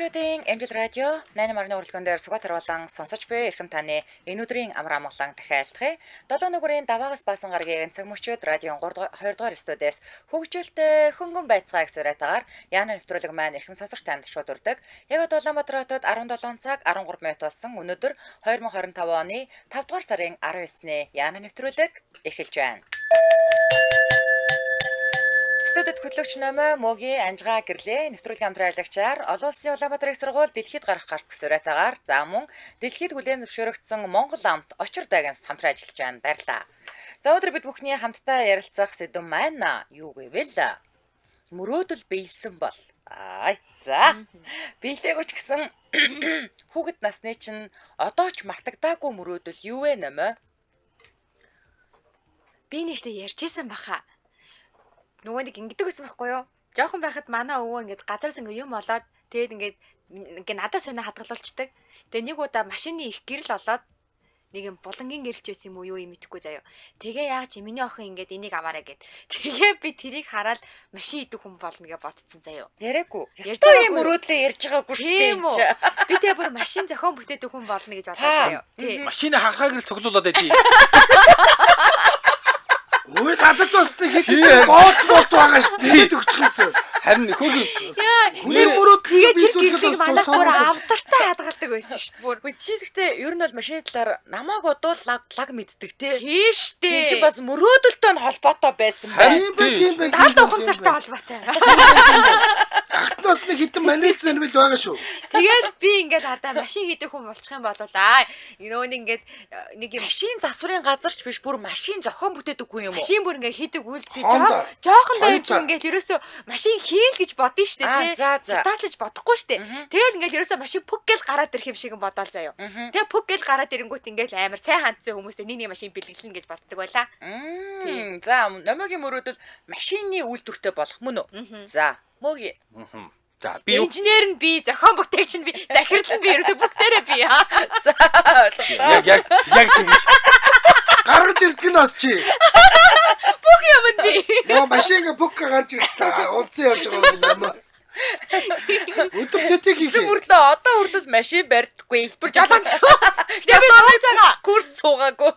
Монголчуудын Эмжил радио 8.1 урлагийн дээр Сугатар болон сонсож буй эрхэм таны энэ өдрийн амар амгалан дахиалдахыг 7 нүгүрийн даваагаас баасан гарагийн цаг мөчөөд радион 2 дугаар студиэс хөгжөлтэй хөнгөн байцгаа их сураатагаар Яна нэвтрүүлэг маань эрхэм сонсогч танд шууд урдаг. Яг одоо Улаанбаатар хотод 17 цаг 13 минут болсон. Өнөөдөр 2025 оны 5 дугаар сарын 19-ний Яна нэвтрүүлэг эхэлж байна. Студид хөтлөгч номоо Могийн Анжгаа гэрлээ нэвтрүүлгийн хамтран ажиллагчаар олон улсын Улаанбаатар их сургууль дэлхийд гарах гарт сураатагаар за мөн дэлхийд хүлээн зөвшөөрөгдсөн Монгол амт очир дагнаас хамтран ажиллаж байна. Баярлалаа. За өдөр бид бүхний хамтдаа ярилцах сэдв маань юу гэвэл мөрөөдөл биелсэн бол за биелээгүйч гэсэн хүүхэд насны чинь одоо ч мартагдаагүй мөрөөдөл юу вэ нэмэ? Би нэгтэй ярьжсэн баха. Нөгөө нэг ингэдэг байсан байхгүй юу? Жохон байхад манай өвөө ингээд газараас ингээ юм олоод тэгээд ингээ надад сонио хадгалуулцдаг. Тэгээ нэг удаа машины их гэрэл олоод нэг юм булангийн гэрэлч байсан юм уу юу юм мэдэхгүй заяа. Тэгээ яа чи миний охин ингээд энийг аваарэ гэд. Тэгээ би тэрийг хараад машин идэх хүн болно гэж бодсон заяа. Яриаггүй. Ястаа юм мөрөөдлөө ярьж байгаагүй шүү дээ. Би тэгээ бүр машин зохион бүтээдэг хүн болно гэж бодсон заяа. Тий. Машины хахаа гэрэл цуглуулад байдгийг. Ой надад бас хийх боот байгаа шүү дээ төгчхөөс. Харин хүний мөрөөдлөө биелүүлэхэд манайх бүр авдартай хадгалдаг байсан шүү дээ. Бүр чи гэхдээ ер нь бол машины талаар намайг бодвол лаг мэддэг те. Тийш дээ. Чи бас мөрөөдөлтөй нь холбоотой байсан байна. Тийм бай. Далд ухамсартай холбоотой. Ахтнаас нэг хитэн манайц зэнвэл байгаа шүү. Тэгээд би ингээд хадаа машин хийдэг хүн болчих юм бол нөгөө ингээд нэг юм машин засварын газарч биш бүр машин зохион бүтээдэг хүн юм уу? Машин бүр ингээд хийдэг үйлдэл жоохон дайвч ингээд ерөөсөө машин хийн гэж бодно шүү дээ тий. Цатаалж бодохгүй шүү дээ. Тэгэл ингээд ерөөсөө машин пүк гэл гараад ирэх юм шиг бодоол заяа. Тэгээ пүк гэл гараад ирэнгүүт ингээд амар сайн хандсан хүмүүсээ нэг машин бэлгэлнэ гэж боддог байлаа. За намайгийн мөрөөдөл машины үйлдвэртэй болох мөн үү? За Моги. За би инженер нь би, зохион бүтээгч нь би, захирал нь би ерөөсөө бүгдээрээ би. За яг тэгэж гаргаж ирдэг нь бас чи. Бүх юм нь би. Яа машинга пүк гарч ирдэг. Унцсан явж байгаа юм аа. Өдөр тэтгэх хийх. Сүрлөө одоо хүртэл машин барьдаггүй. Бүр жолооч. Тэгээ би сууж байгаа. Курс суугаагүй.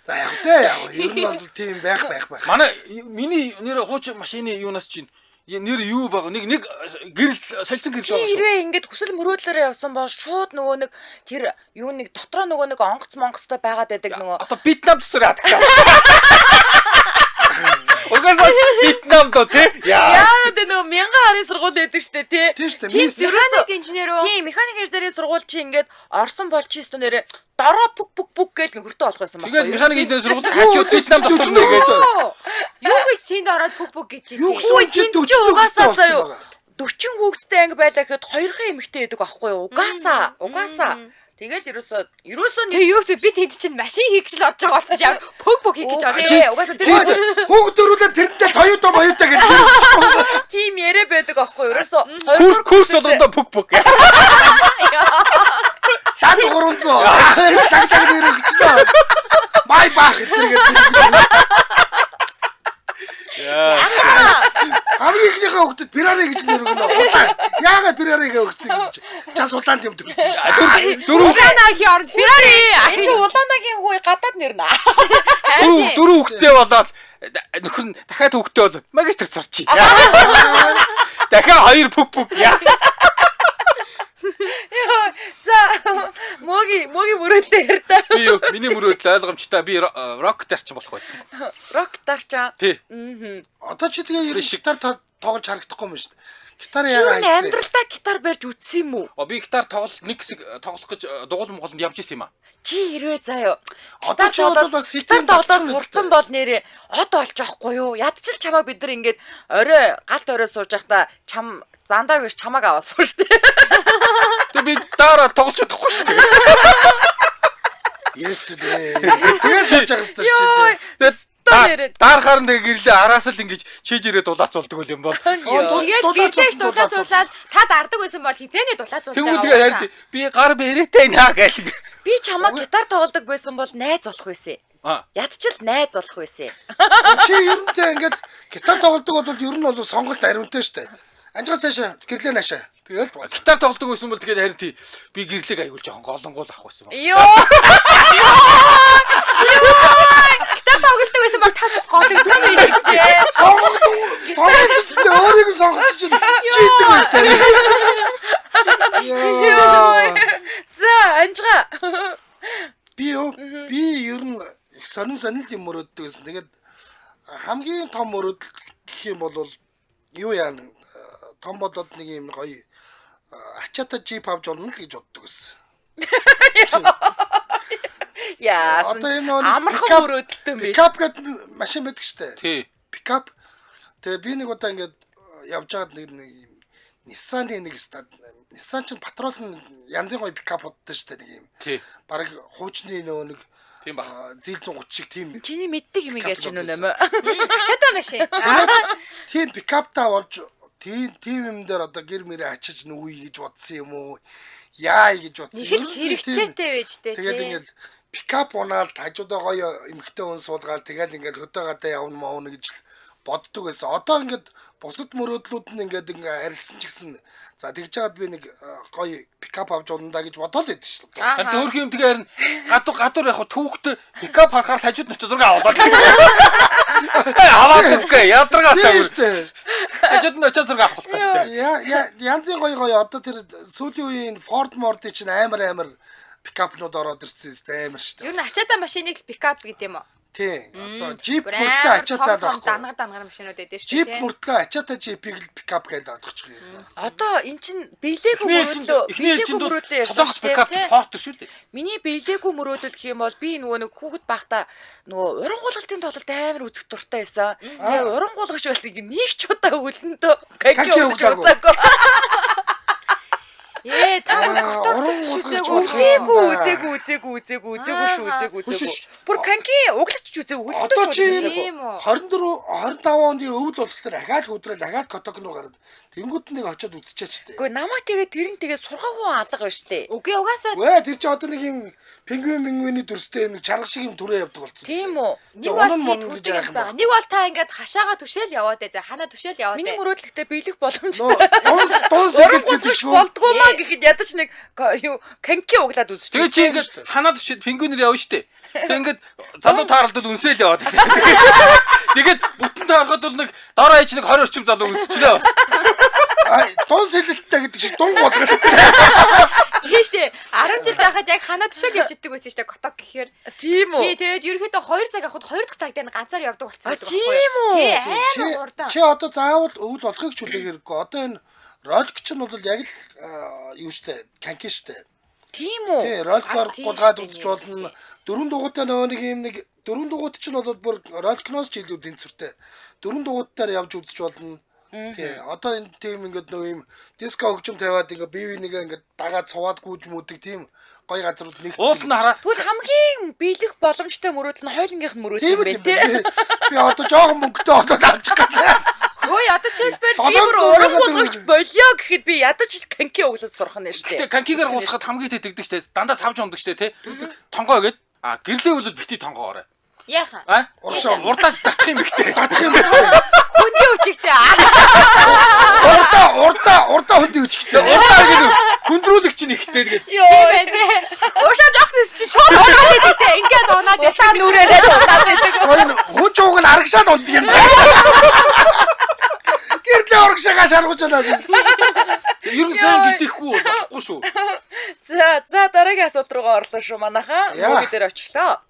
За яг ер нь бол тийм байх. манай миний нэр хууч машины юунаас чинь нэр юу баг нэг гэрэл солисон гэрэл байгаа. Хэрвээ ингэж хүсэл мөрөөдлөөрөө явсан бол шууд нөгөө нэг тэр юу нэг дотроо нөгөө нэг онгоц монгостой байгаад байдаг нөгөө одоо Вьетнам төсрөөд таа. Угасаа Вьетнам доо тий. Яа тэ нөгөө 1000 харын сургууль байдаг штэ тий. Тийм штэ. Механик инженер үү? Тийм механик инженерийн сургууль чи ингээд орсон бол чи өстө нэрэ дараа пүк гэж нөхөртөө болох байсан байна. Тэгээд механик инженерийн сургууль хачууд Вьетнам тосрно гэдэг. Юу гэж тэнд ороод пүк гэж юу гэсэн чи угаасаа заяа 40 хүүхэдтэй анги байлаа гэхэд 2хан эмэгтэй байдаг аахгүй юу? Угаасаа. Тэгэл ерөөсөө тэгээ юу гэсэн би тэнд чинь машин хийх гэж л орж байгаа болсон яа пүк хийх гэж орж байгаа. Угаасаа тэр хүүхд дөрүүлээ тэрнтэй Toyota боёотой гэж тийм яриа байдаг аахгүй юу? Ерөөсөө курс болгондоо пүк. Таг 300. Цаг нэрээ гिचлээ. Бай бах гэдэг. Хамгийн ихнийхээ хүүхдэд Ferrari гэж нэр өгнө. Яагаад Ferrari гэж өгсөн гэж. Час удаан юм төгсөн шүү. Улаанагийн орд Ferrari. Энэ ч улаанагийн хүү гадаад нэр нэ. Дөрөв хүүхдээ болоод нөхөр нь дахиад хүүхдээ бол магистр сурчий. Дахиад 2 пүк. За Моги мөрөөдлөө ярьдаа. Би юу миний мөрөөдөл ойлгомжтой би рок дарч болох байсан. Рок дарчаа. Тий. Одоо чи тэгээ гитар тоглож харагдахгүй юм шүү дээ. Гитар яагаад хийсэн? Амьдралдаа гитар барьж үтсэн юм уу? Би гитар нэг хэсэг тоглох гэж дугуйл Монголд явж исэн юм аа. Чи хэрвээ заяа. Одоо ч бол бас гитар тоглоод сурцсан бол нэрээ од олж авахгүй юу? Ядчил чамайг бид нар ингээд орой галт орой сууж байхдаа чам зандаа гэж чамайг аваад сууж штэ. Тэг би дараа тоглож чадахгүй шүү дээ. Yes дээ. Тэгээд сууж байгаа шүү дээ. Даарахаар нэг гэрлээ араас л ингэж чийж ирээ дулаацуулдаг юм бол. Тэгээд гэрлээш дулаацуулаад та дардаг байсан бол хизээний дулаацуулж байгаа. Тэгвэл тэгээд харин би гар бэрээтэй наа гэл. Би чамайг гитар тоглодог байсан бол найз болох байсан. Ядчил найз болох байсан. Чи ерөнтэй ингэж гитар тоглодог бол ер нь бол сонголт ариунтай шүү дээ. Анжгаа цаашаа гэрлээ наашаа. Тэгэл бол. Гитар тоглодог байсан бол тэгээд харин тий би гэрлэг айгуул жоохон голонгол авах байсан. Йоо. Гитар тоглолдог байсан бол тас гологдсон байж гэжээ. Сонгогдсон өөрийг сонгогдож чинь чийдэг байж таа. За анжгаа. Би ер нь их сонин юм мөрөддөг гэсэн. Тэгээд хамгийн том мөрөдөл гэх юм бол юу яана том болоод нэг юм гоё ачаата джип авч болно л гэж боддог гэсэн. Яасан. Амархан мөрөөдөлтөө юм биш. Пикап гэдэг машин байдаг штэ. Тий. Пикап. Тэгээ би нэг удаа ингээд явж байгаад нэг Nissan-ы нэг стад Nissan ч патрол янзын гоё пикап боддог штэ нэг юм. Тий. Бараг хуучны нөгөө нэг Тийм баг. зил 130 шиг тийм. Чиний мэддэг юм яаж гэнэ нэмэ. Ачаатай машин. Тийм пикаптаа болж тийм юм дээр одоо гэр мэрэ ачиж нүгий гэж бодсон юм уу? Яа гэж бодсон. Нэг л хэрэгцээтэй байж тээ. Тэгээд ингээд пикап унаал хажуудаа гоё эмхтэй хүн суулгаад тэгээд ингээд хөдөө гадаа явна маавна гэж боддог байсан. Одоо ингээд бусад мөрөөдлүүд нь ингээд арилсан ч гэсэн за тэгж жаад би нэг гоё пикап авч унаа гэж бодоод байдсан шүү дээ. Харин төөрх юм тэгээ харин гадуур яг түүхт пикап харахаар хажууд нь очиж зураг аваад. Аваад үгүй ядаргаатай. Хажууд нь очиж зураг авах хэрэгтэй. Янзын гоё одоо тэр сүүлийн үеийн Ford Mord чинь амар пикапнууд ороод ирсэн амар шүү дээ. Ер нь ачаатай машиныг л пикап гэдэг юм уу? Тий. Одоо джип мөртлөө ачаатай байхгүй. Дангаар машинууд байдаг шүү дээ. Джип мөртлөө ачаатай джипийг л пикап гэж ойлгочих юм. Одоо эн чин биелээгүй мөрөөдлөө ярьж байгаа пикап ч Ford шүү дээ. Миний биелээгүй мөрөөдөл гэх юм бол би нөгөө нэг хүүхэд байхдаа нөгөө урангуулгалтын тоглолт амар үзэх дуртай байсан. Тэгээ урангуулгач байсан нэг ч удаа үлэндөө канки өгөөгүй. Үзээгүй шүү. Бүр канки өглөж үзээгүй. Одоо чи 24 25 оны өвөл болтол дахиад хөдрөл дахиад коток руу гараад тэнгууд нэг очиод үзчихэж тээ. Гэхдээ намайг тэгээд сургаагүй алга байна штэ. Үгүй угаасаа. Вэ тэр чи одоо нэг юм пингвиний дүрстэй нэг чарга шиг юм түрээ явдаг болсон. Тийм үү. Нэг бол байгаа. Нэг бол та ингээд хашаага түшээл яваад ээ. Ханаа түшээл яваад ээ. Миний мөрөөдлөгтөө биелэх боломжтой. Дуус гэдэг шүү. Болдгоо маа гэхэд ядаж нэг юу канки углаад үзчих. Тэгээ чи ингээд ханаад өчөд пингвинээр явна штэ. Тэг ингээд залуу тааралдал үнсээл яваад байсан. Тэгээд бүтэн таарахад бол нэг дороо ээж нэг 20 орчим залуу үнсчлээ бас. Дун сэлэлттэй гэдэг шиг дун болгох. Тийм штэ. 10 жил байхад яг ханаа түшээл явж иддэг байсан штэ коток гэхээр. Тийм үү. Тий, тэгээд ерөөхдөө 2 цаг авахд 2 дахь цаг дээр ганцаар явдаг болсон байдаг байхгүй юу? Тийм үү. Тий, амар хурдан. Чи одоо заавал өвөл болохыг ч үлээх хэрэггүй. Одоо энэ ролик ч нь бол яг л юу штэ, канки штэ. Тийм үү. Тий, роликоор гулгаад үзэж болно. Дөрөв дугуйтай нэг юм нэг дөрөв дугуйт ч нь бол бүр роликноос ч илүү тэнцвэртэй. Дөрөв дугуйтаар явж үзэж болно. Тий, одоо энэ тийм ингээд нөгөө юм диско хөгжим тавиад ингээд бие бинийгээ ингээд дагаад цуваад гүйж мүдэг тийм гоё газрууд нэг. Уул нь хараа. Тэгвэл хамгийн биелэх боломжтой мөрөөдөл нь хойлонгийнх нь мөрөөдөл юм байна тий. Би одоо жоохон мөнгөтэй одоо авчих гэдэг. Хөөе одоо жишээлбэл би бүр урангуулгач болио гэхэд би ядаж л канки углаж сурах нь шүү дээ. Тэгээ канкигаар уулахад хамгийн тэгдэг штэ. Дандаа савж ундаг штэ тий. Тонгоо гээд гэрлээ бол бити тонгоорой. Яахан. Урдаас татах юм ихтэй. Хүндээ өчигтэй. Урдаа хүндээ өчигтэй. Урдаа гэдэг хүндрүүлэгч нь ихтэй тэгээд. Тийм ээ. Уушаа жогсс чи шууд унаад идэв. Ингээд унаад ясаа нүрээрээ унаад идэв. Хүн чууг нь аргашаад ундаг юм. Гэрлээ урагшаага шаргууж байна. Ер нь сайн гэдэхгүй болохгүй шүү. За дараагийн асуулт руугаа орлоо шүү манайхаа. Мөрөд дээр очихлоо.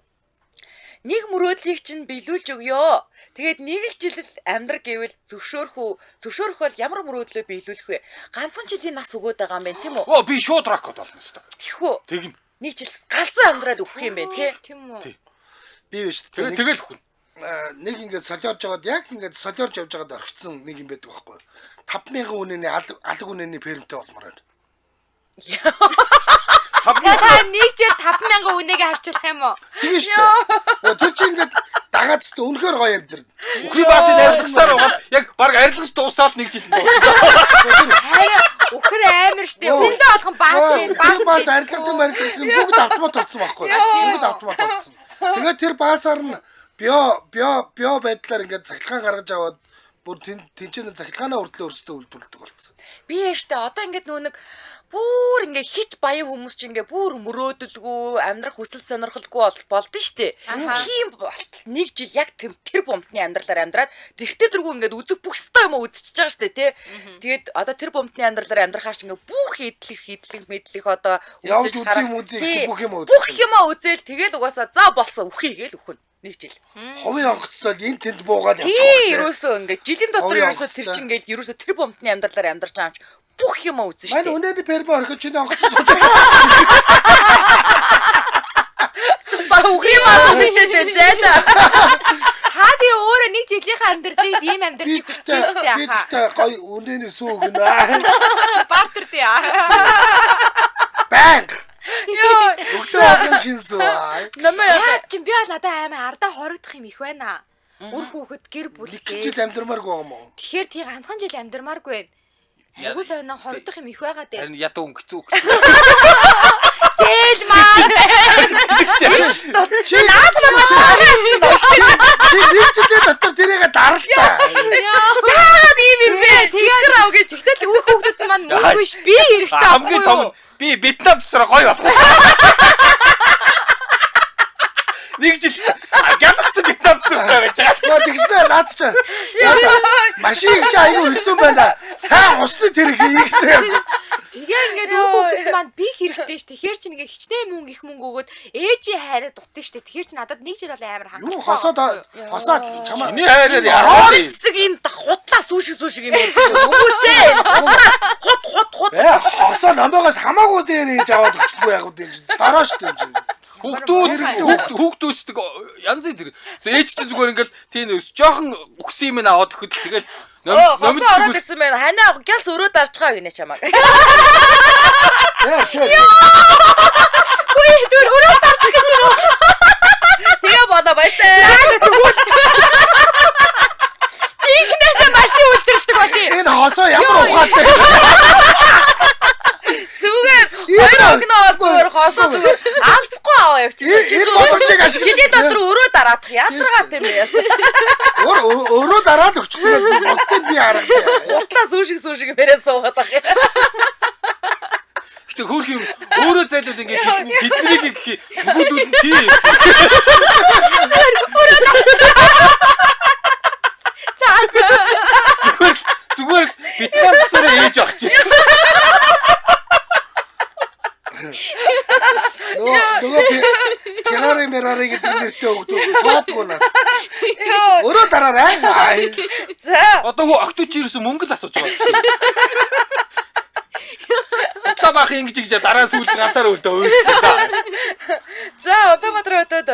Нэг мөрөөдлийг чинь биелүүлж өгөө. Тэгээд нэг л жил амьдрал гэвэл зөвшөөрөх бол ямар мөрөөдлөө биелүүлэх вэ? Ганцхан жилийн нас өгөөд байгаа юм байна тийм үү? Би шууд ракод болно шүү дээ. Тэхүү. Тэгнь. Нэг жил галзуу амьдрал өгөх юм байна тий. Тийм үү. Би биш дээ. Тэгэл хүн. Нэг ингээд солиорж жагаад яг ингээд солиорж явж байгаад орхицсан нэг юм байдаг байхгүй. 5000 үнэний алг үнэний фермтэй болмоор байна. Та нэг жил 5000 үнэгээ харчих юм уу? Тийм шүү дээ. Тэр чинь ингээд дагаад ч үнэхээр гоё амьдрал. Өхрий баас арилгасаар угаад яг баг арилгаж дуусаад нэг жил дууссан. Харин өхөр амар штэ. Өглөө болгон баас арилгаж бүгд автомат болсон байхгүй. Бүгд автомат болсон. Тэгээд тэр баасаар нь био байдлаар ингээд цахилгаан гаргаж аваад бүр тэнцэн захилгаанаа хүртэл өөрсдөө үйлдвэрлэдэг болсон. Би яаштай одоо ингээд нөө нэг бүр ингээ хит баян хүмүүс ч ингээ бүр мөрөөдөлгүй амьдрах хүсэл сонирхолгүй болдсон штэ. Тийм болт нэг жил яг тэр бомтны амьдралаар амьдраад тэгтээ дэргүү ингээд үзэх бүх ёстой юм үзчихэж байгаа штэ тий. Тэгээд одоо тэр бомтны амьдралаар амьдрахаар ч ингээ бүх идэлх одоо явж үзэх юм үзэх бүх юм үзэх. бүх юм үзэл тэгэл угаасаа за болсон үхий гээл үхэн. Нэг жил. Ховын онгоцтой энэ тэнд буугаад явчих. Тий, ерөөсөө ингээ жилийн дотор ерөөсөө тэр чинь ингээл ерөөсөө тэр бомтны амьдралаар амьдарч байгаа юм чи бүх юм үзэн штэ. Манай өнөөний пербо орхиж чиний онгоц сууж. Ба үхий маа үдтэй зайда. Та тэгээ өөрөө нэг жилийнхээ амьдралыг ийм амьдралыг хүсэж байна штэ яхаа. Би гой өнөөний сүүгнэ. Бартер тий. Банк. Йоо, өглөө шинсүү. Намаа яа. Чи би бол надад аймаа ардаа хорогдох юм их байна. Үр хүүхэд гэр бүлгээ. Жил амьдрмааргүй юм уу? Тэгэхээр тий ганцхан жил амьдрмааргүй байна. Айгуу сайнаа хорогдох юм их байгаа дээ. Харин ядуу өнгөцөө. Зээл маа. Чи нэг жилийн дотор тэрийгэ даралтаа. Яагаад ийм юм бэ? Тэгээд рав гэж Тэгтэл үр хүүхдүүд маань мөнгө биш би хэрэгтэй Хамгийн том нь би Вьетнам тусраа гоё болох. Нэг жил гялцсан Вьетнам тусраа гэж байгаа. Тэгснээр наад чи. Машин чи аягүй хэцүү байна. Сайн усны тэрэг хийгсэн. тэгээ ингээд үр хүүхдүүд маань би хэрэгтэй ш. Тэгэхээр чи ингээ хичнээн мөнгө их мөнгө өгөөд ээжийн хайраа дутсан штэ. Тэгэхээр чи надад нэг жил бол амар хангалттай. Юу хосоод чамаа. Миний хайраар яараа. цэцэг энэ хутлаа сүүшиг юм хүмүүсээ. Хут. Хосоо намаагаас хамаагүй дээр хийж аваад өчтгүй яг үгүй энэ. Дараа штэ энэ. Хүүхдүүдсдэг янз бүр. Ээж чинь зүгээр ингээл тийм жоохон үхсэн юм аваад өгөхөд тэгэл Номид ороод ирсэн байна. Ханаа гялс өрөө дарчгаа гинэ чамаа. Үгүй зүгээр өрөө тарчих гэж юу? Тэгээ болоо баяртай. Чинхнээсээ машин үлдэрдэг боли. Энэ хосоо ямар ухаатай. Зүгээр хоёр огноо зүгээр хосоо зүгээр алдахгүй аваа явчих. Энэ боломжийг ашиглах. Жилийн дотор өрөө дараадах яатрагаа тийм яас. Өрөө дараад өгчихгүй бол бусдыг би харагдаа. Хутлаа сүүшиг мэрээ суугаад байгаа юм. Гэтэ хөөх юм өөрөө зайлуул ингээд биднийг гэх нөгөөдүүл нь тий. Зүгээр Вьетнам тусраа ээж авах чи. Нөгөө Феррари Мерари гэдэг нэртэй өгдөг тоодгүй наад. Өрөө дараарай. За. Одоо окточ ирсэн мөнгө л асууж байгаа. Та бах ингэж гэж дараа сүүл ганцаар өлдөө. За Улаанбаатар хотод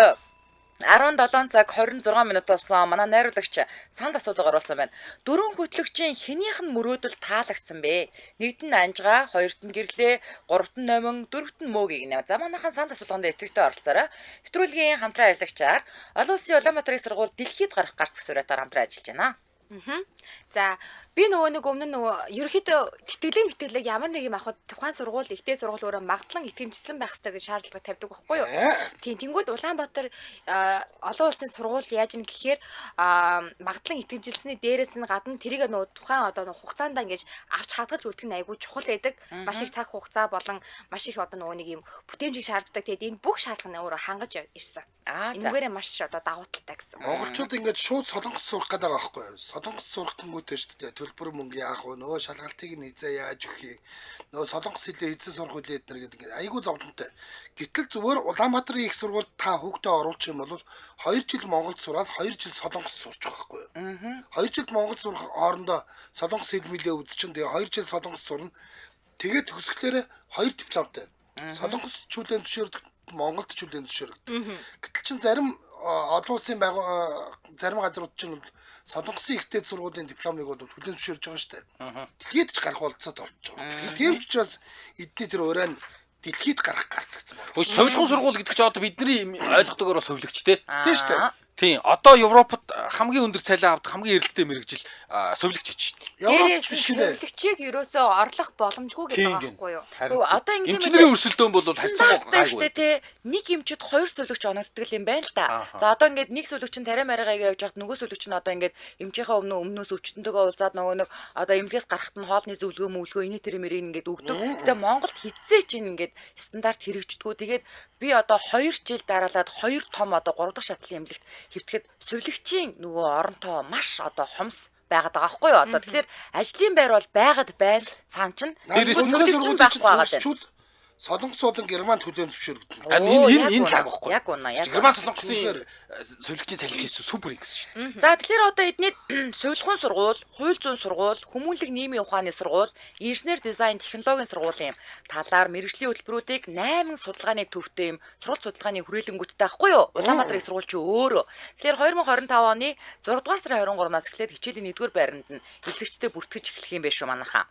17 цаг 26 минут болсон. Манай найруулагч санд асуулга оруулсан байна. Дөрвөн хөтлөгчийн хэнийх нь мөрөөдөл таалагдсан бэ? Нэгд нь Анжгаа, хоёрт нь Гэрлээ, гуравт нь Номин, дөрөвт нь Мөөгийг нэ. За манайхан санд асуулганд идэвхтэй оролцоорой. Нэвтрүүлгийн хамтран ажиллагчаар Олон Улсын Улаанбаатарын их сургууль дэлхийд гарах гарц сурайтаар хамтран ажиллаж байна. За би нөгөө өмнө ерөөхдөө тэтгэлэг ямар нэг юм авахд тухайн сургууль ихтэй сургууль өөрөө магадлан итгэмжсэн байх хэрэгтэй гэж шаардлага тавьдаг байхгүй юу? Тийм тэнгууд Улаанбаатар олон улсын сургууль яаж нэг гэхээр магадлан итгэмжилсэний дээрээс нь гадна тэрийг нөгөө тухайн одоо хугацаанд ингэж авч хадгалж үлдэх нь айгүй чухал байдаг. Маш их цаг хугацаа болон маш их одоо нөгөө нэг юм бүтээмжийг шаарддаг. Тэгээд энэ бүх шаардлагыг өөрөө хангаж ирсэн. Энэгээрээ маш одоо давуу талтай гэсэн. Монголчууд ингэж шууд солонгос сурах гэдэг байгаа байхгүй юу? Солонгос сурах гингүүтэй шүү дээ. Төлбөр мөнгө яах вэ? Нөгөө шалгалтыг нь хизээ яаж өгөх юм? Нөгөө солонгос хэлээ хизээ сурах үлээ эднэр гэдэг айгүй зовлонтой. Гэтэл зүгээр Улаанбаатарын их сургууль та хүүхдээ оруулах юм бол 2 жил Монголд сураад 2 жил солонгос сурч байгаа байхгүй юу? 2 жил Монгол сурах хоорондоо солонгос хэл мэлээ үзчихэн тэгээ 2 жил солонгос сурна. Тэгээд төгсгөлөөрөө 2 дипломтой. Солонгос чүүлэн зөвшөөрдөг Монголд чүүлэн зөвшөөрдөг. Гэтэл чин зарим олон улсын зарим газрууд чинь солонгосын ихтэй сургуулийн дипломыг бол хүлээн зөвшөөрж байгаа шүү дээ. Дэлхийд ч гарах болцоод болж байгаа. Тийм ч учраас эдний тэр уран дэлхийд гарах гарцсан байна. Хөөе совилгын сургууль гэдэг чинь одоо бидний ойлгодогоор совилогч те. Тийм шүү дээ. Тийм. Одоо Европод хамгийн өндөр цалин авдаг хамгийн эрэлттэй мэрэгжил сувилагч ч шүү дээ. Европч биш гинэ. Сувилагчийг ерөөсөө орлох боломжгүй гэдэг Тийм, байгаа байхгүй юу? Одоо ингэ Эмчнэрийн өрсөлдөөн бол харьцангуй гайгүй гайгүй. те нэг эмчэд хоёр сувилагч оногддог юм байна л та. За одоо ингээд нэг сувилагч нь тариа мараагаа явж хахад нөгөө сувилагч нь одоо ингээд эмчийнхээ өмнөөс өвчтөнтэйгээ уулзаад нөгөө нэг одоо эмнэлгээс гарахт нь хоолны зөвлөгөө мөвлөгөө эний тэр мэрийг ингээд өгдөг. Гэтэ Монголд хизээ чинь ингээд стандарт хэрэгждэггүй. Тэгээд би одоо 2 жил дараалаад 2 том одоо 3 дахь шатлын эмнэлэгт хэвтгэхэд сувилагчийн нөгөө оронтоо маш одоо хомс байгаад байгаа байхгүй юу одоо тэгэхээр ажлын байр бол байгаад байна цаан чинь Сургуулийн байхгүй байгаа даа. Солонгосууд Германд хүлээн зөвшөөрөгдөн. Энэ лаг байхгүй. Яг үнэ яг. Герман солонгосын сувилагчийн цалин жийсэн супер юм гэсэн шүү. За тэгэхээр одоо эдний сувилахын сургууль, хууль зүйн сургууль, хүмүүнлэг нийгмийн ухааны сургууль, инженер дизайн технологийн сургуулийн талаар мэрэгжлийн хөтөлбөрүүдийг 8 судалгааны төвтэй юм сурвалж судалгааны хүрээлэнгүүдтэй байхгүй юу? Улаанбаатар их сургууль чи өөрөө. Тэгэхээр 2025 оны 6 дугаар сарын 23-наас эхлээд хичээлийн 1-р байранд нь эзэгчтэй бүртгэж эхлэх юм биш үү манайхаа.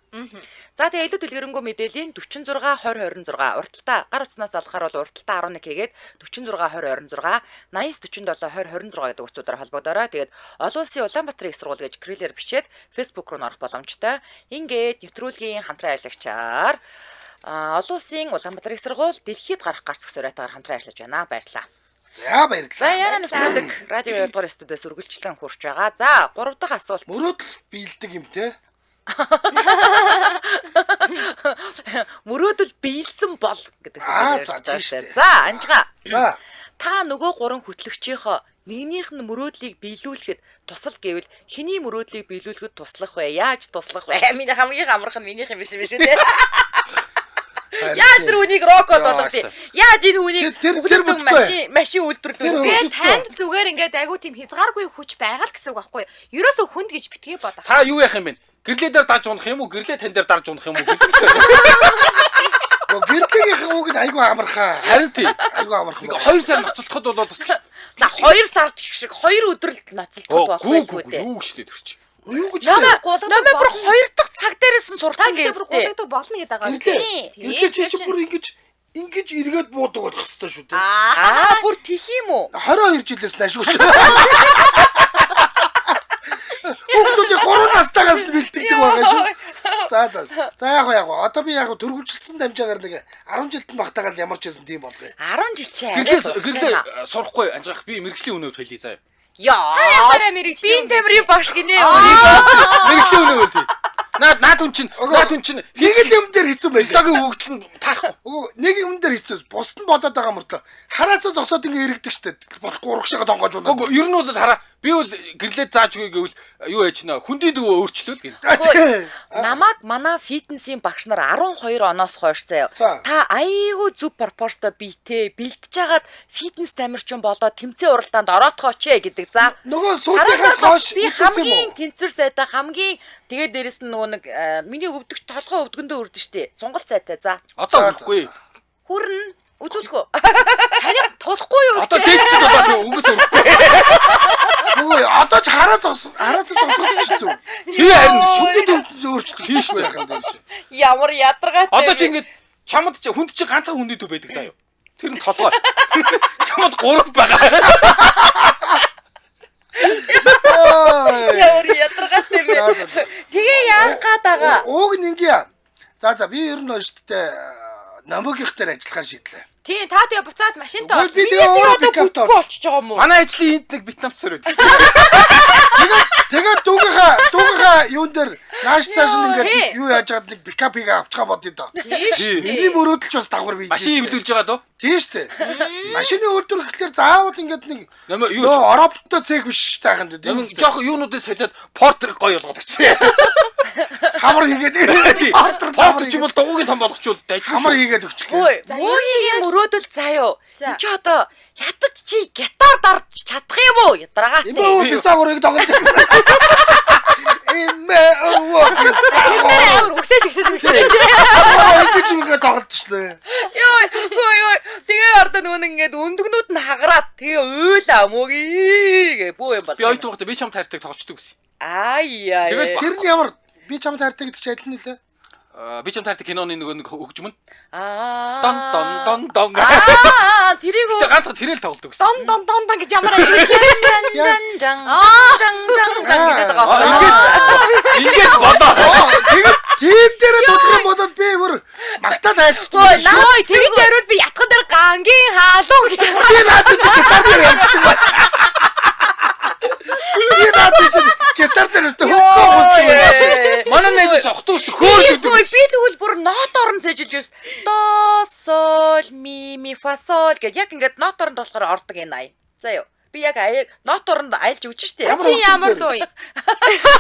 За тэгээ илүү дэлгэрэнгүй мэдээллийн 46 2026 урталтаа гар утснаас алхахаар бол урталтаа 11 хийгээд 46 2026 89 47 2026 гэдэг утсуудаар холбогдорой. Тэгээд олон улсын Улаанбаатар их сургууль гэж крэлээр бичээд Facebook руу нөрөх боломжтой. Ингээд нэвтрүүлгийн хамтран ажиллагчаар олон улсын Улаанбаатар их сургууль дэлхийд гарах гарц гэх сураатаар хамтран ажиллаж байна. Баярлалаа. За баярлалаа. За яна нэвтрүүлэг радио 2 дугаар студиэс үргэлжлэн хурж байгаа. За 3 дахь асуулт. Мөрөөдөл биелдэг юм те. Мөрөөдөл биелсэн бол гэдэг за, зүйл тийм шүү дээ. За Анжгаа. За. Та нөгөө 3 хөтлөгчийнхөө нэгнийх нь мөрөөдлийг биелүүлэхэд тусал гэвэл хэний мөрөөдлийг биелүүлэхэд туслах вэ? Яаж туслах вэ? Миний хамгийн амарх нь минийх юм биш үү те. Яаж тэр үнийг рокод болгох вэ? Яаж энэ үнийг машин үйлдвэрлэх вэ? Тэгээд танд зүгээр ингээд айгуу тийм хязгааргүй хүч байгаа л гэсэн үг байхгүй юу? Ерөөсөө хүнд гэж битгий бодох. Та юу яах юм бэ? Гэрлээ дээр дарж унах юм уу? Гэрлээ тань дээр дарж унах юм уу гэдэг л. Гэрлэгийнхэн үг нь айгүй амархаа. Харин тий. Айгүй амархан. 2 сар ноцолдоход бол бас За 2 сар гэх шиг 2 өдрөлд ноцолдоход болох байлгүй дээ. юу гэж тэр чи. Юу гэж Намайг бүр 2 дахь цаг дээрээс нь суртан бүр гээстэй. гуйдаг болно гэдэг байгаа юм. Гэрлээ чи бүр ингэж эргээд буудаг болох хэвээр шүү дээ. Бүр тих юм уу? 22 жилээс наашгүй шүү. Хүүхдүүд 3 настайгаас нь бэлтгэдэг байгаа шүү. За яг одоо би яг төрөвчлсэн дамжаагаар нэг 10 жилд багтаагаад ямар ч байсан тийм болгоё. 10 жил чи. Гэрлээ сурахгүй анжаах би мэрэгжлийн өнөө хэлье заа. Яа. Би тамирын баш гинэ. Мэрэгжлийн өнөө хэлье. Наад хүн чинь нэг л юм дээр хэцүү байж. Стагийн хөвгөл нь таахгүй. Нэг юм дээр хэцүүс. Бусд нь болоод байгаа мөртлөө. Хараацаа зогсоод ингэ эргэдэг штэ. Болохгүй урагшаага донгож байна. Ер нь бол хараа би бол гэрлээ зааж өгье гэвэл юу яж нэ хүндийн дөгөө өөрчлөөл гин. Намаг манай фитнесийн багш нар 12 оноос хойш заяа. Та айгүй зөв пропорцтой биетэй бэлдэж хагаад фитнес тамирчин болоод тэмцээн уралдаанд ороотгооч гэдэг. За нөгөө сүүлийнхээс хойш би хамгийн тэнцвэр сайтай хамгийн тэгээд дээрэс нь нөгөө нэг миний өвдөгч толгой өвдгөндөө үрдэн штэ. Сунгалт сайтай. За. Одоо үгүй. Хүрн үзүүлэхөө. Таны тулахгүй юу? Одоо зээч чинь болоо үгээс өгөхгүй. Үгүй одоо ч хараацаа зогсоод ч зү. Тэгээ харин шүндэд өөрчлөлт хийш байх юм дээр чи. Ямар ядаргаатай. Одоо чи ингэж чамд чи хүнд чи ганцхан хүндээ төв байдаг заа юу. Тэр нь толгой. Чамд 3 байгаа. Ямар ядаргаатай бэ. Тэгээ яах гээд байгаа. Ууг нь ингэе. За би ер нь шүү дээ намогийнх дээр ажиллахаар шийдлээ. Тий, та тэгээ буцаад машинтаа Би тэгээ өөрөө пикаптай болчихж байгаа юм уу? Манай ажлын энд нэг вьетнамчсаар байдаг шүү. Тэгээд дүүгийнхаа юун дээр нааш цааш нь ингээд юу яаж байгаад нэг пикапыг авчихаа бодъё доо. Миний мөрөөдөлч бас давхар бий. Машин эвлүүлж байгаа дөө. Тийм шүү дээ. Машины үйлдвэр гэхэлэр заавал ингээд нэг юу Европтой цех биш шүү дээ ханд. Тийм жоох юунуудыг солиод портер гоё болгоод өгчээ. Хамар хийгээд портер ч юм бол дугуйн том болгочвол дайжгүй. Хамар хийгээд өгчих. Муугийн мөрөөдөл заяо. Энд чи одоо ятаж чи гитар дарж чадах юм уу? Ядаргаатай. Имээ бисаагурыг тоглодог. Имээ амар үгсээс ихсэн. Ингэж үгээ тоглолтчлээ. Йоо. Тэгээ ордоо нөгөө ингээд өндгнүүд нь хагараад тэгээ уйлаа мөгийг бөө юм бол. Би ойд тугахта би чам таартай тоглолцдог гэсэн. Тэр нь ямар би чам таартай гэдэг чи адил нь үлээ. Би чам таартай киноны нөгөө нэг хөгжим нь. Дон Дон. тэрийг Ганцхан тэр тэрэл тоглодог гэсэн. Дон гэж ямар аа. гэдэг Ингээд бодоо. Тэгээд тийм дээр тодорхой бодоод би бүр магтаал айлчсан. Наа тэгж хариул би ятган дээр гангийн хаалуу гэж. Би надад чи гитар дээр явчихсан байна. Би надад чи гитар дээрээс хөвгөө хүсдэг байна. Манай найз сохтуус хөөрж өгдөг. Би тэгвэл бүр нот орон цэжилж ирсэн. До соль ми фа соль гэж яг ингээд нот оронд болохоор ордог энэ ая. За юу. Би яг нот оронд аялж өгч штэ. Чи ямар дуу юм?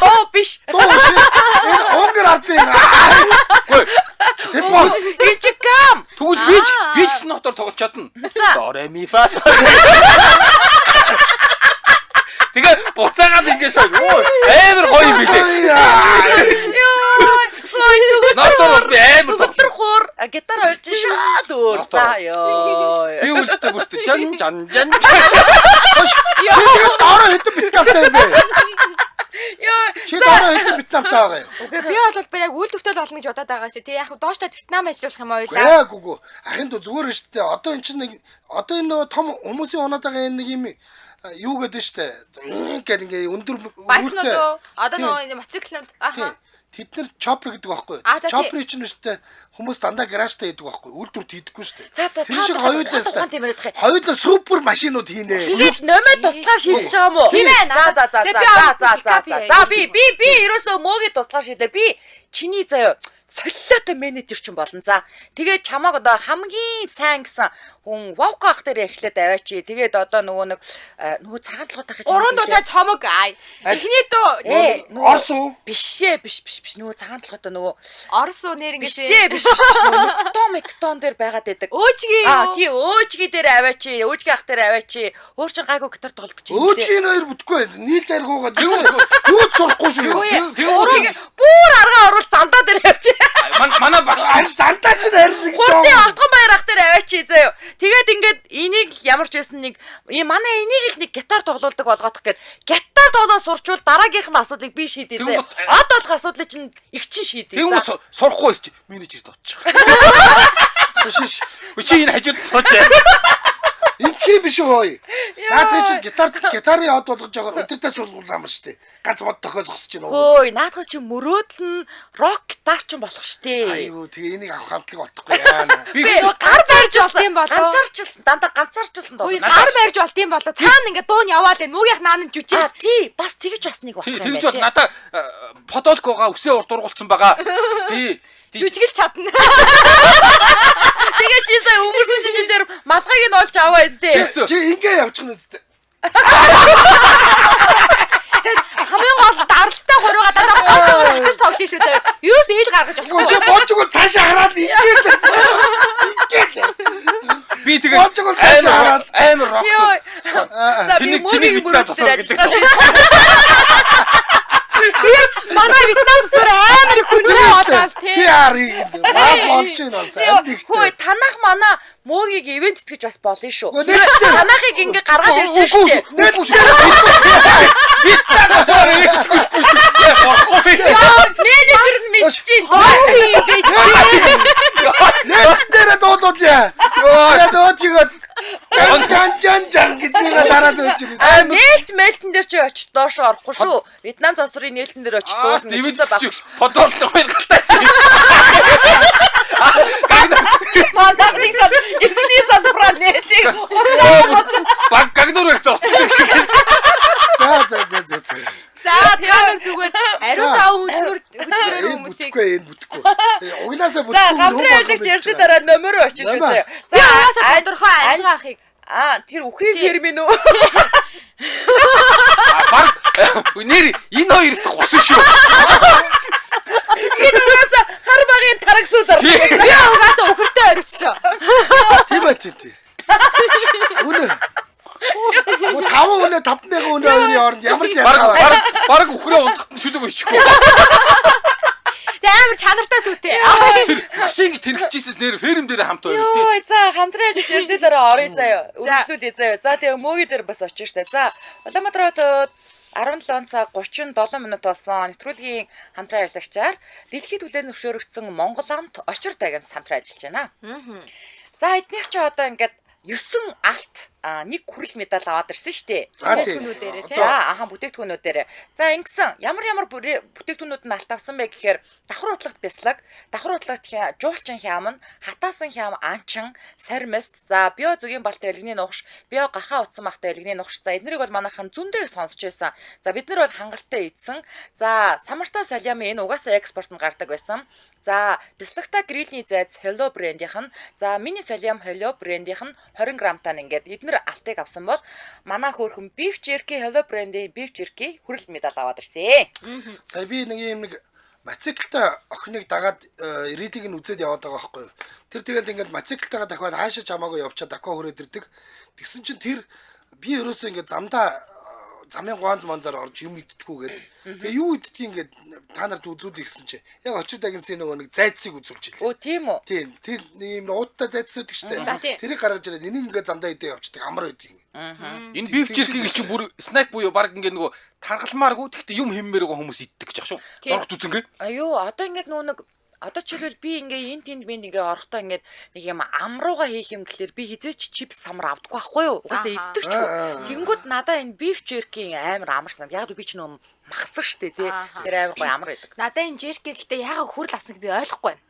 Оо биш. Энэ онгор ардын. Үгүй. Сэпон. Ичкам. Тэгвэл би ч гэсэн нотоор тоглож чадна. До ре ми фа соль. Тэгээ буцаагаад ингэж шой. Амар гоё юм билээ. Нотоор би амар доктор хуур гитар орж шал өөр. За ёо. Би үлстэй жан. Тэгээд дараа хэдэн битамтай юм бэ? Ёо. Чи дараа хэдэн битамтай байгаа юм? Үгүй би бол яг үйл төвтэй болно гэж бодоод байгаа шүү. Тэг яг дооштой Вьетнам ажиллах юм ойлаа. Гайгүй. Ахын дөө зүгээр шүү дээ. Одоо эн чинь нэг одоо энэ нөгөө том хүмүүсийн унаад байгаа энэ нэг юм юу гэдэг штэ. Ингээд ингээ өндөр үртэй. Одоо нөгөө мотоциклд ааха. Тэд нар чоппер гэдэг байхгүй юу? Чоппер чинь штэ хүмүүс дандаа гаражтай гэдэг байхгүй юу? Үйлдвэрт хийдэггүй штэ. Тэр шиг хоёулаа супер машинууд хийнэ. Тэгээд номер туслахаар шийдэж байгаа юм уу? Тийм ээ. За би ерөөсөө мөөгийн туслахаар шийдлээ. Би чиний заяа солиотой менежер ч юм болно. За тэгээд чамааг одоо хамгийн сайн гэсэн хүн вок ах дээр эхлээд аваачи. Тэгээд одоо нөгөө цагаан толгойтой хаж. Уран дуудаа цомог ай. Эхний дөө Орс уу? Биш. Нөгөө цагаан толгойтой нөгөө Орс уу нэр биш. ингэдэ. Мектон дээр байгаад байдаг. Өөжгийн юу? Тий өөжгийн дээр аваачи. Өөжгийн ах дээр аваачи. Өөр чин гайгүй гитар тоглодог чи. Өөжгийн хоёр бүтгүй. Нийт заргуугаад юу сурахгүй шүү. Тэгээд бүр аргаа оруул зандаа дээр авчи. Манай багш зантаа ч харин Хурдын Отгон баяр ах дээр аваачи заяа. Тэгээд ингээд энийг ямар ч байсан нэг манай энийг л нэг гитар тоглоулдаг болгоох гээд гитар тоглоо сурчвал дараагийнх нь асуудлыг би шийдэе заяа. Од болох асуудлыг чинь их чин шийдэе. Тэгвэл сурахгүй байсан чи менежер дуудчих. Шиш. Чи энэ хажууд сууж. Инхи биш үү? Наадах чинь гитарын од болгож байгаа өдөртөө чуулгуулсан юм шүү дээ. Ганц мод тохиол зогсож байна уу? Хөөе, наадах чинь мөрөөдөл нь рок гитар ч болох шүү дээ. Айгуу, тэгээ энийг авах хамтлаг болтохгүй яана. Би гар барьж болт юм болоо. Ганцаарчилсан, дандаа ганцаарчилсан доо. Гар барьж болт юм болоо. Цаана ингээ дуун яваал энэ муугийнх наан нь жүжиг. Тий, бас тэгж бас нэг болох юм байна. Тэгж бол надаа подолкоога үсээ урд дургуулсан байгаа. Тий. Жүжиглж чадна. Тэгээ чи сая өнгөрсөн жилийн дээр малгайг нь олж аваа өстэй. Чи ингээ явчих нь үстэй. Тэгээд хамгийн гол даралтай хороогаа дандаа хоочоор хатаж тоглоно шүү дээ. Юус ээл гаргаж Чи болохгүй. бочгоо цаашаа хараад ингээд. Би тэгээ Бочгоо цаашаа хараад амар рок. За би мөгийн мөрөдөл ажиллаж Манай Вьетнам төсөр амар их хүнээ болоод тий. Яарыг бас болж байна бас амт ихтэй. Хөөе, танах манай мөөгийг ивент итгэж бас болно шүү. Нэттэй. Танахыг ингээ гаргаад ирж шүү дээ. Би тасаар ихтгэж. Менежер нь мэдчихээн. Хооси би чи. Нэттэй дуулууд яа. Яа дуудгийг жан гэдгийг дараад өгч ирээ. Нээлтэн дээр чи очиж доош орохгүй шүү. Вьетнам цансурын нээлтэн дээр очиж дуусна Ивент гэсэн баг. подолтой хоёр галтайсан. Манайхыг сал ихний салбараа нээлтийг Баг гагнуур ирсэн. За. За та нар зүгээр ариун цаа хөдөлгөөр хүмүүсийг. Энэ бүтэхгүй. Угнаасаа За, бүтэхгүй. хамтран ажиллагч ярьсан дараа номероо очиж шүү заяа. За яасаа тодорхой анжгаа ахыг. Тэр үхрийн ферм үү? Баг нэр энэ хоёроос хус шүү. Энэ угаас хар багын тарагсуу зар. Би угаасаа өхөртөө оргисон. Тийм ээ. Үнэ. Оо 5 өнөө 5,000 өнөө хоёрын хооронд ямар ч ялгаа. Баг үхрээ ундахт нь шүлэг өччихгүй. Тэ амар чанартай сүтээ. Тэр машин гэж тэнхчихсэн нэр ферм дээр хамт байв тий. Йоо, за хамтран ажиллаж ярьсан дараа орё заяа. Үргэлжлүүлээ заяа. За тэгээ мөөгийн дээр бас очиж штэ. За Улаанбаатар хотод 17 цаг 37 минут болсон нэвтрүүлгийн хамтран ажиллагчаар дэлхийд хүлээн зөвшөөрөгдсөн Монгол амт очир даган хамтран ажиллаж байна. За эднийх ч одоо ингээд 9 алт нэг хүрэл медаль аваад ирсэн шүү дээ. За тийм. Бүтээгдэхүүнүүдээрээ тий. За бүтээгдэхүүнүүдээр. За ингэсэн ямар бүтээгдэхүүнүүд нь алтавсан бэ гэхээр давхар утлагт бяцлаг, давхар утлагт жуулчин хям, хатаасан хям, анчин, сармист, за био зүгийн балтай элэгний нугш, био гахаа утсан махтай элэгний нугш. За эднэрийг бол манайхан зөндөө сонсч байсан. За бид нар бол хангалттай ийдсэн. За самарта салями энэ угаасаа экспортод гардаг байсан. За бяцлагта грилний зайц Hello брендийнх нь, за мини салям Hello брендийнх нь 20 грамтаа ингээд эднэр алтыг авсан бол манай хөөрхөн beef jerky Hello брендийн beef jerky хүрэл медаль аваад ирсэн. Сая би нэг моциклтай охиныг дагаад ридийг нь үзээд яваад байгаа байхгүй юу. Тэр тэгэл ингээд моциклтайгаа дахиад хаашаа чамаагүй явчаад аква хүрээд ирдэг. Тэгсэн чинь тэр би ерөөсөө ингээд замын ганц манзаар орж юм идтгүүгээд тэгээ юу идтгийг ингээд та нарт үзүүлэх гэсэн чи яг очир дагнсын нөгөө нэг зайцыг үзүүлж илээ. Өө тийм үү? Тийм тэр ийм ууттай зайцсууд штэ. Тэрийг гаргаж ирээд энийг ингээд замдаа идээ явчихдаг амар байдгийг. Энэ beef jerky гэж чи бүр snack буюу баг ингээд нөгөө тархалмааргүй тэгтээ юм хэммээр байгаа хүмүүс иддэг гэж ах шүү. Зургт үзэнгээ. Аюу одоо ингээд нөгөө нэг одоо чилвэл би ингээ энэ тэнд би ингээ орохдоо ингээ нэг юм амрууга хийх юм гэхэлэр би хизээч чипс самар авдаггүй байхгүй юу? Угаасаа иддэг ч юу. Тэгэнгүүт надаа энэ beef jerky амар амарсан. Яг би ч нөө махсан штэ тий. Тэр амар гоё амар байдаг. Надаа энэ jerky гэхдээ яагаад хүрэл авсан би ойлгохгүй байна.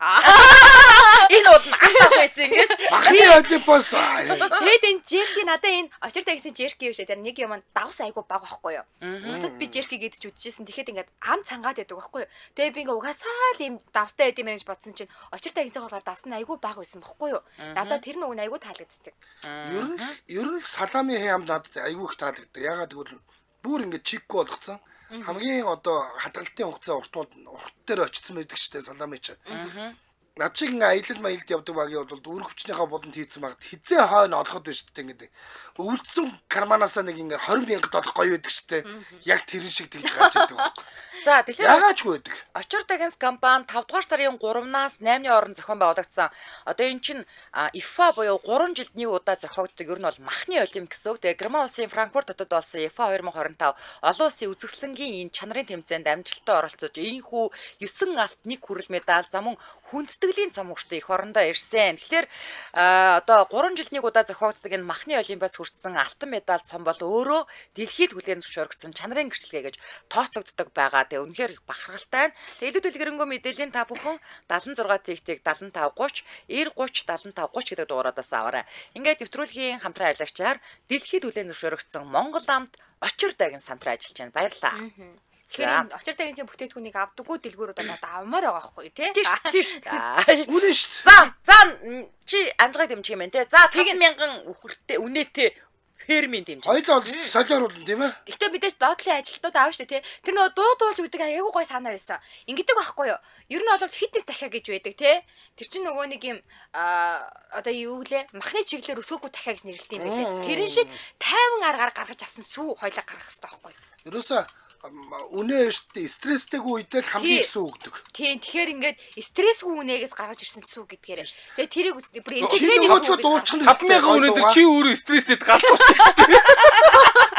Энэ бол атах байсан ингэж махны одипос. Тэгэд энэ jerky надаа энэ очир дагсан jerky биш тэр нэг юм давс айгу баг байхгүй юу? Усад би jerky гэдэж үзчихсэн. Тэгэхэд ингээд ам цангаад байдаг байхгүй юу? Тэгээ би ингээ угаасаа л юм давстай байд юм гэж бодсон чинь очир дагсан болохоор давс нь айгу баг байсан байхгүй юу? Надаа тэр нөгөө айгу таалагддаг. Ер нь салами хям надад айгу их таалагддаг. Ягаад гэвэл бүр ингээд чикко болгоцсон. Хамгийн одоо хадгалтын хугацаа урт дээр очсон байдаг штэ салами ч. Над шиг аялал маялд явдаг багийн бол үр хүчнийхээ бодонд хийцэн багт хизээ хойно олоход байна штэ ингээд өвлдсөн карманаасаа нэг ингээд 20,000 доллар гоё байдаг штэ. Яг тэрэн шиг тэгж гарч идэг байхгүй. За тэгэхээр яагаачгүй байдаг. Очир Dagens компани 5 дугаар сарын 3-наас 8-ны хооронд зохион байгуулагдсан. Одоо эн чинь IFA буюу 3 жилд нэг удаа зохиогддог. Ер нь бол махны олимпик гэсэн үг. Тэгээ Герман улсын Франкфурт хотод болсон IFA 2025 олон улсын үзэсгэлэнгийн энэ чанарын тэмцээнд амжилттай оролцож энэхүү 9 алт, 1 хүрэл медаль, за мөн хүндэтгэлийн цамгууртай их орондоо ирсэн. Тэгэхээр одоо 3 жилд нэг удаа зохиогддог энэ махны олимпиас хүртсэн алтан медаль цом бол өөрөө дэлхийд хүлээн зөвшөөрөгдсөн чанарын гэрчлэгээ гэж тооцогддог байгаа. Тэгээ үнэхээр их бахархалтай. Тэгээ илүүд дэлгэрэнгүй мэдээллийн та бүхэн 76 тэгтэг 75 30 90 30 75 30 гэдэг дугаараас аваарай. Ингээд нэвтрүүлгийн хамтран ажиллагчаар дэлхийд хүлээн зөвшөөрөгдсөн Монгол амт очир Dagens хамтран ажиллаж байна. Баярлалаа. Тэгэхээр очир Dagens бүтээгдэхүүнийг авдаггүй дэлгүүрүүд одоо авмаар байгаа байхгүй тий. Тийш. Үнэн шүү. За чи анжгаа дэмжих юм байна те. За 5,000 үхэртэй үнэтэй фермийн дэмжих. Хоёул бол солиор болно тийм ээ. Гэхдээ бидээс доотлын ажилтнууд аав штэ тий. Тэр нөгөө дуулж өгдөг аягүй гой санаа байсан. Ингэдэг байхгүй юу? Ер нь бол фитнес дахиа гэж байдаг тий. Тэр чинь нөгөө нэг юм одоо юу гэлээ махны чиглэлээр өсгөөгүй дахиа гэж нэрлэдэг юм байлээ. Тэрэн шиг 50 аргаар гаргаж авсан сүү хоёлаа гаргах хэрэгтэй байхгүй юу? Ерөөсөө үнэ штэ стресстэйг үедээ л хамгийн их сүү өгдөг. Тийм тэгэхээр ингээд стрессгүй үнээс гаргаж ирсэн сүү гэдгээр. Тэгээ тэрийг бүр интегрэний сүү дуулчих нь 5,000 үнэтэй чи өөрөө стресстэд галзуурчих штэ.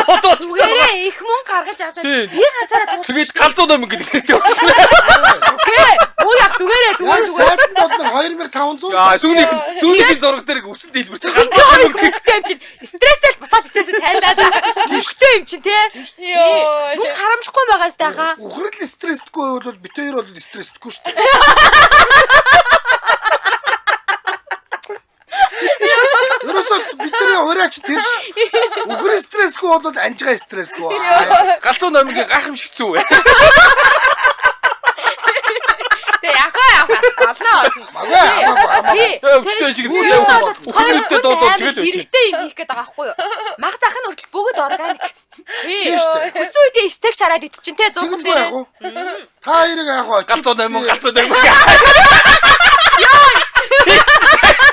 Одоо зүгээрээ их мөнгө гаргаж авч байгаа. Би ганцаараа дуулах. тэгээд галзуунаа мөнгө гэдэг тийм. Окей. Өөр яг зүгээрээ зүгээр. Сайд нь 2500. Аа сүүнийх зураг дээр үсэн дэлбэрсэн галзуунаа мөнгө. Хөвгтэй юм чинь стресстэй буцаад стрессээ тайлаад. Хөвгтэй юм чинь тий. Мөнгө харамлахгүй байгаас тайхаа. Ухрал стрессдгүй бол бит хоёр бол стрессдгүй шүү дээ. Ерөөсөө бидний ураач тэр шүү. Ухрал стрессгүй бол анжгаа стрессгүй. Галзуун номингийн гайхамшиг зүү. Тэгээ яхаа болно. Мага. Өвчтэй шиг хүүхдүүдтэй дуудаад тэгэл байж. Хэрэгтэй юм хийх гээд байгаа байхгүй юу? Мах зах нь хүртэл бүгд органик. Тийм шүү дээ. Хүссэн үедээ стейк шараад идчихин те 100 дээр. Та хоёрыг яах вэ? Галзуун номин.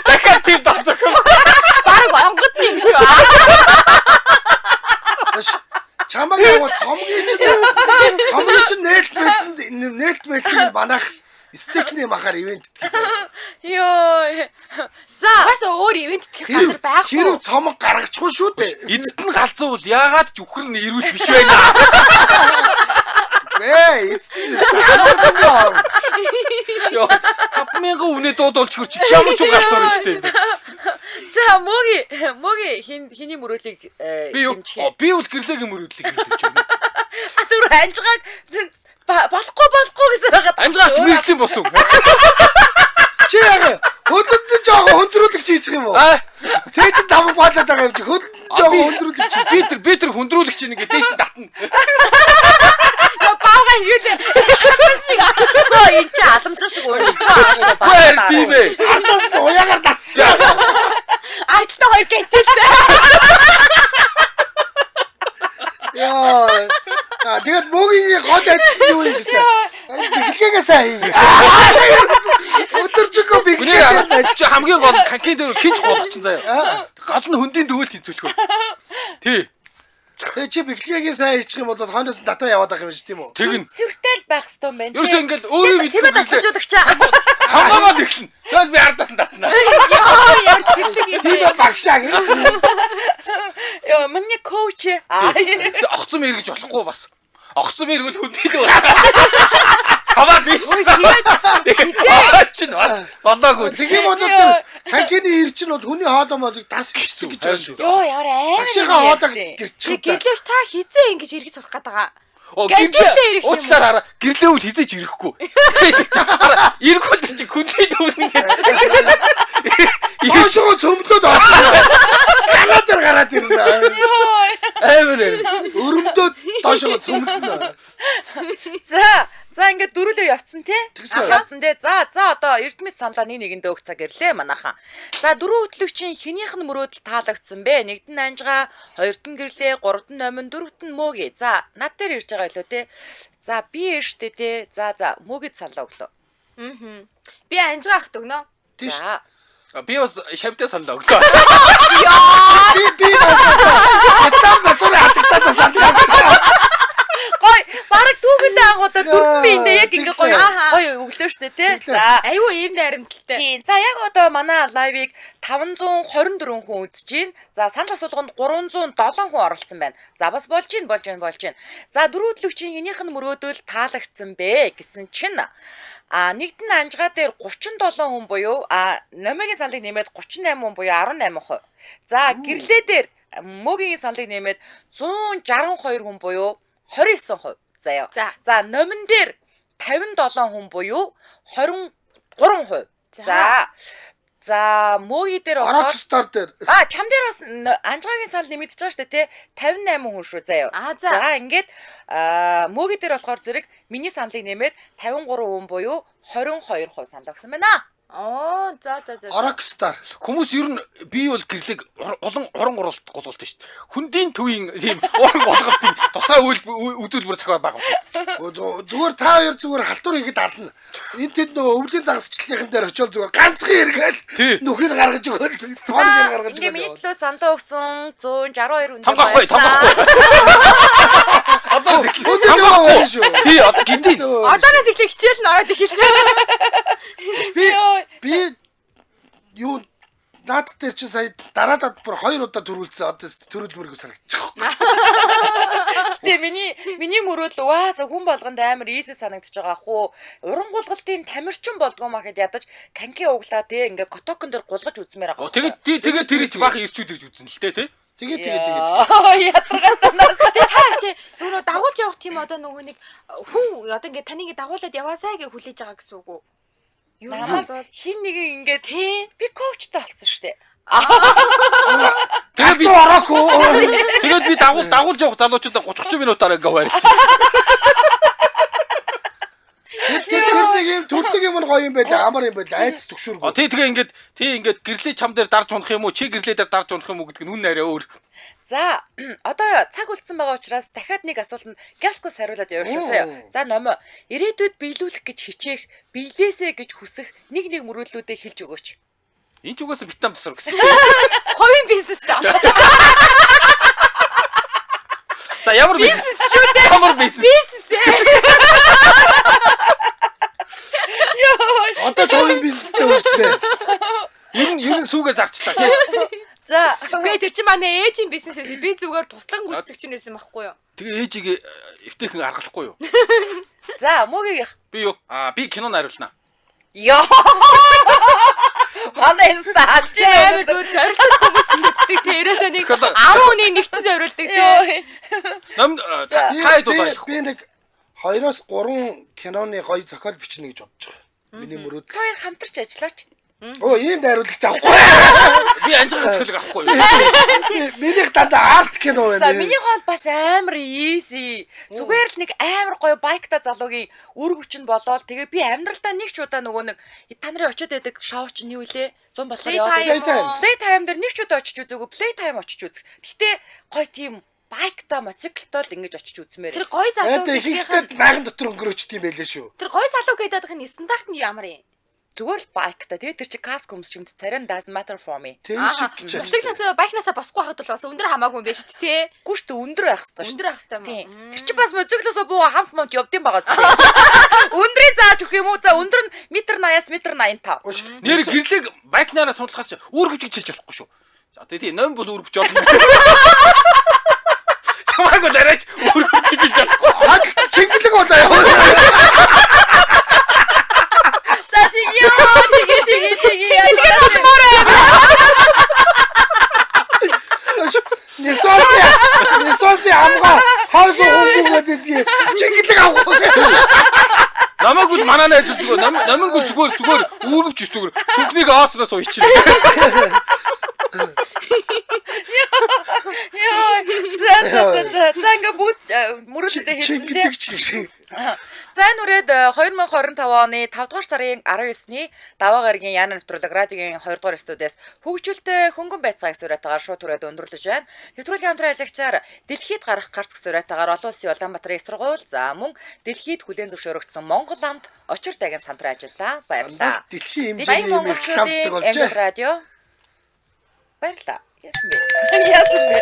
Дахиад тийм дооцох. Бараг онгод юм шүү. Чамаг яваа цомгийн чинь нээлт мэлтийн банах стейкний махаар ивент итгэж. Йоо. За бас өөр ивент итгэх газар байхгүй. Хэрв цомог гаргачихгүй шүү дээ. Эцэд нь галзуу бол яагаад ч үхрэл нь ирүүл биш байна. Ёо, 5,000 үнэ дуудуулж хөрч ямар ч галзуу шүү дээ. За мөгийн хиний мөрөөлийг Би юу? Би бол гэрлэгийн мөрөөдлийг хэлж байна. түр анжгааг болохгүй гэсэн байгаад Анжгаач мэрэгчлийн босов. Чи яг хөдөлтөнд жоохон хөндрүүлэг хийж байгаа юм уу? Цээ чи таван баалаад байгаа юм чи хөдөлтөнд жоохон хөндрүүлэг чи. Би тэр хөндрүүлэгч нэг дээш татна. Баага юу лээ. энэ чи аламсаа шиг уурчаа. Бэр тийм ээ. Ардаас нь уяагаар татсан. Ардтаа хоёр гэнтэлтэй. Яа. Тэгээд мөгийн гол ажил юу юм гэсэн. Биглэгээ сайн хий. Өдөржингөө биглэгээ. Чи хамгийн гол канкин дээр хинч гоох чинь заяа. Гал нь хөндийн төгөөлт хийцүүлэх үү. Тий. Тэгээ чи биглэгээ сайн хийчих юм бол хойноос нь дата яваад байгаа юм шиг тийм үү? Тэгнь. Зүртэл байх хэвээр байна. Ерөөсөө ингээл өөрөө тийм тасалжуулагч. хамаагаад эхэлнэ. Тэгэл би ардаас нь татна. Яа тэрлэг юм. Тийм багшаа гэх. Яа миний коуч. Огцом эргэж болохгүй бас. Огцом эргэл хөндөө. Саваа биш. Чин бас болоогүй. Тийм бол тэр танкины хэр чинь бол хүний хоолой молыг дас гिचдэг гэж байна шүү. Йоо ямар амар. Багшийнхаа хоолойг гэрчих. Гэрлэж та хизээ ингэж иргэж сурах гээд байгаа. Гэрлээ уучлаар хараа. Гэрлээ үл хизээж ирэхгүй. Ирэхгүй чи хүнтэй дүүрнэ. Яшоо цөмлөд орсон. Канадаар гараад ирнэ. Амар. Өрөмдөө доошоо цөмлөнө. За ингээд дөрүлөө явцсан те. Явцсан те. За одоо Эрдмэт саналаа нэгэндээ өгч цаг ирлээ манайхан. За дөрөв хөтлөгчийн хинийх нь мөрөөдөл таалагдсан бэ? Нэгд нь анжгаа, хоёрд нь гэрлээ, гуравд нь номин, дөрөвд нь мөөгээ. За над дээр ирж байгаа илүү те. За би штэ те. За мөөгэд саналаа өглөө. Би анжгаа ахт өгнө. Тийм шүү. Би бас шавьтай саналаа өглөө. Би бас там засвар хатагтаа саналаа. Гой бараг түүхэндээ агуудаа дөрвөн биендээ яг ингээ гоё өглөө штэ те. За Аюу ийм найрамдалтай. тийм. За яг одоо манай лайвыг 524 хүн үзэж байна. За санал асуулганд 307 хүн оролцсон байна. За бас болж байна. За дөрөв хөтлөгчийн хинийх нь мөрөөдөл таалагдсан бэ гэсэн чинь нэгд нь анжгаа дээр 37 хүн буюу номигийн саналыг нэмээд 38 хүн буюу 18%. За гэрлээ дээр мөгийн саналыг нэмээд 162 хүн буюу 29%. Заяа. За номин дээр 57 хүн буюу 23%. За мөгийн дээр болохоор Rockstar дээр. чам дээр бас анжгаагийн санал нэмэгдэж байгаа шүү дээ те 58 хүн шүү заяа. За ингээд мөгийн дээр болохоор зэрэг миний саналыг нэмээд 53 хүн буюу 22% санал өгсөн байна. За. Rockstar. Хүмүүс ер нь би бол гэрлэг уран голуулт шүү дээ. Хүндийн төвийн тийм уран голголтын тусгай үзүүлбэр зохиол байгаа шүү. Зүгээр та хоёр зүгээр халтур хийхэд ална. Энд тэнд нөгөө өвлийн загасчлалын дээр очиод зүгээр ганцхан эргээл нүхийг гаргаж өгөөл цооныг гаргаж өгөөл. Ингээ миний төлөө саналаа өгсөн 162 хүн. Тамгахгүй. Одоо Өдөр шүү. тий одоо гинди. Одооноос эхлэх хичээл нь ороод эхэлж байна. Би юу наадах дээр чи сая дараадад бүр 2 удаа төрүүлсэн. Одоо төрүүлмэргүй санагдчих. Гэтэ миний мөрөөдөл хүн болгонд амар ийсэ санагдаж байгаа хуу. Урангуулгалтын тамирчин болдгоо маа гэд ядаж канки углаа те ингээ котокон дээр гулгаж үзмээр байгаа. Тэгээд тэр их бахан ирчүүд ирж үзэн л те. Тэгээд. Ятрагаатанаас Тэгээ та чи зөвхөн дагуулж явах тийм одоо нөгөө нэг хүн одоо ингээ таныг дагуулад яваасаа гэж хүлээж байгаа гэсэн үг үү? Юу намайг хин нэг ингээ би коучтай болсон штэ. Тэгээд би ороогүй. Тэгээд би дагуулж явах залуучуудаа 30 минутаар ингээ байрч. Тэр нэг юм төрдөг юм гоё юм байл амар юм байл айц төгшөөргөө. Тэгээ ингээд гэрлээ чам дээр дарж унах юм уу? Чи гэрлээ дээр дарж унах юм уу гэдэг нь үн арай өөр. За одоо цаг үлдсэн байгаа учраас дахиад нэг асуултанд Галскос хариулаад явах шүү заяа. За номоо ирээдүйд биелүүлэх гэж хичээх, биелээсэ гэж хүсэх нэг мөрөөдлүүдээ хэлж өгөөч. Энэ ч угаасаа Вьетнам тасар гэсэн. Ховын бизнес та. За ямар бизнес шүү дээ. Ямар бизнес. Одоо ч ховын бизнестэй үүстэй. Ер нь сүүгээ зарчлаа тий. За би тэр чинь манай ээжийн бизнесээс би зүгээр туслан гүйцэтгэж байсан байхгүй юу? Тэгээ ээжийг эвтэйхэн аргалахгүй юу? За мөгийг би юу? Би кинонд хариулнаа. Яа. Манай инста алж амар байна. зүгээр зорилттой хүмүүс үздэг. Тэрээс нэг 10 хүний нэгтэн зориулдаг тий. Нам таад удаа. Би нэг 2-3 киноны гоё зохиол бичнэ гэж бодож байгаа. Миний мөрөд. Хоёр хамтарч ажиллаач. Оо ийм найруулагч авахгүй. Би анжиргал цэглэг авахгүй юу? Минийх дандаа арт кино За байна. минийх бол бас амар easy. Зүгээр л нэг амар гоё байкта залуугийн үр хүч нь болоод тэгээ би амьдралдаа нэг ч удаа нөгөө нэг та нарын очиод байдаг шоу чинь юу вэ? 100 болохоор яваад. Playtime дээр нэг ч удаа очиж үзээгүй. Playtime очиж үзэх. Гэтэ гоё тийм байкта моциклтой л ингэж очиж үзмээр. Тэр гоё залуу ихэнхдээ байгаль дотор өнгөрөөчд юм байлээ шүү. Тэр гоё залуу гэдэг энэ стандарт нь ямар юм? Зүгээр л байкта. Тэгээ тэр чи каск өмс чимд царин doesn't matter for me. Тэр шиг гэж. Моциклоос байкнасаа босгүй хахад бол бас өндөр хамаагүй юм байна шүү дээ тий. Гүшт өндөр байх хэрэгтэй шүү. Өндөр ах хэвээр юм. Тэр чи бас моциклосоо бууга хамт мод явдсан байгаа шүү. Өндрийг зааж өгөх юм уу? За өндөр нь метр 80-аас метр 85. Нэр гэрлэг байкнаараа сундлахаас өөр хүчийг чилж болохгүй шүү. За тий ном бол өөр хүч болно. Чамаагүй дараач өөр хүчийг чилж болохгүй. Чиглэг удаа яваа. За тэгээ. Нисоси амга хаус хөнгөд идэх. Чиглэг авах. Намайг манаа найз зүгээр намайг зүгээр үүрвч зүгээр цүнхнийг аасраас уйчих. За ингээ бүгд мөрөдтэй хийсэн тийм. Чиглэг шиг. За энэ үрээд 2025 оны 5 дугаар сарын 19-ний даваа гарагийн Яна нэвтрүүлэг радиогийн 2 дугаар студиэс хөгжүүлэлтэй хөнгөн байцааг сураатаагаар шууд түрээд өндөрлөж байна. Нэвтрүүлгийн хамтран ажиллагчаар дэлхийд гарах гарт сураатаагаар олон улсын Улаанбаатарын их сургууль за мөн дэлхийд хүлээн зөвшөөрөгдсөн Монгол амт очир даган хамтран ажиллаа. Баярлалаа. Дэлхийн Баян хэмжээний рекламдаг болж радио. Баярлалаа. Яасан бэ?